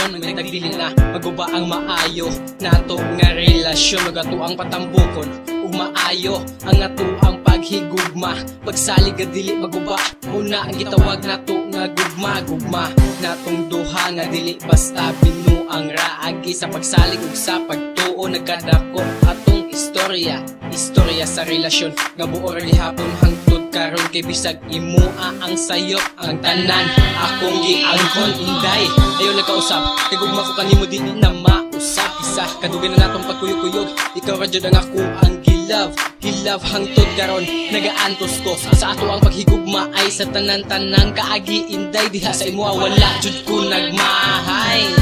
relasyon. May nagdili na maguba ang maayo nato nga relasyon. Magato ang patambukon ug maayo ang ato ang paghigugma. Pagsalig nga dili maguba muna ang gitawag nato nga gugma natong duha nga dili basta binuang raagi. Sa pagsalig ug sa pagtuo nagkadako atong istorya sa relasyon nga buo gihapon hangtod karon. Kay bisag imua ang sayop ang tanan akong giangkon inday. Ayo nagkausap kay gugma ko kanimo dili na mausap. Isa kadugay na natong pagkuyog-kuyog ikaw ra jud ang ako ang Hilove hangtod karon nagaantos ko sa ato ang paghigugma ay sa tanan-tanang kaagi inday. Diha sa imo wala jud ko nagmahay.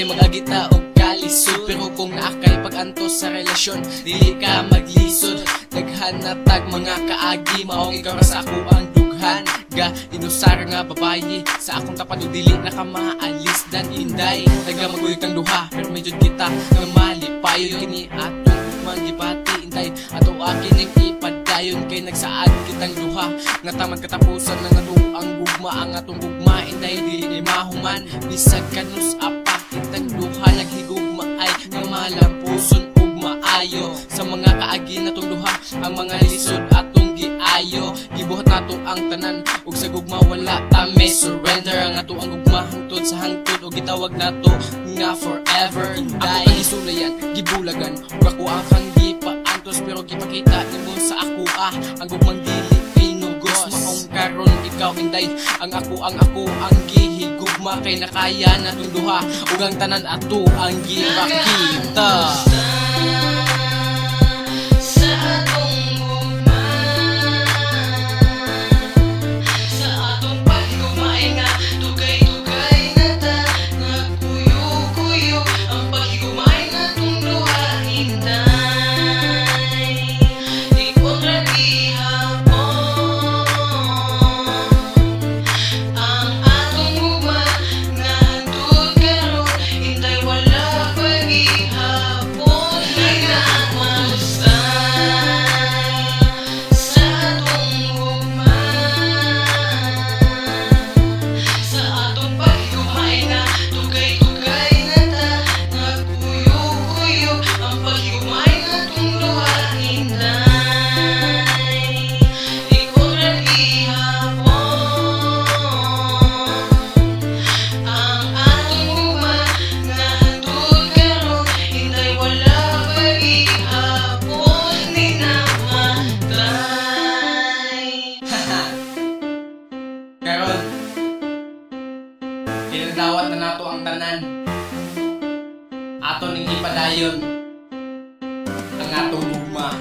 Magagita o kalisod, pero kung naakay pag-antos sa relasyon dili ka maglisod. Naghanatag mga kaagi maong ikaw ra sa ako ang dughan. Ga inusar nga babayi sa akong tapad o dili na ka maalis dan inday. Taga maguyog kang duha pero medyo kita nga malipayon kini atong magibati inday. Ato akin ang ipadayon kay nagsaad kitang duha nga tamad katapusan ng ato ang gugma. Ang atong gugma inday dili mahuman bisag kanus apa kitang duha naghigugma ay nga malampuson ug maayo. Sa mga kaagi natong duha ang mga lisod atong giayo. Gibuhat nato ang tanan ug sa gugma wala ta may surrender. Ang ato ang gugma hangtod sa hangtod ug gitawag nato nga forever inday. Ako pagisulayan gibulagan ug ako ang gipaantos pero gipakita nimo sa ako ang gugmang dili pinugos. Maong karon ikaw inday ang ako ang gihigugma kay nakaya natong duha ug ang tanan ato ang gipakita. Karon kinadawat na nato ang tanan ato ning ipadayon ang atong gugma.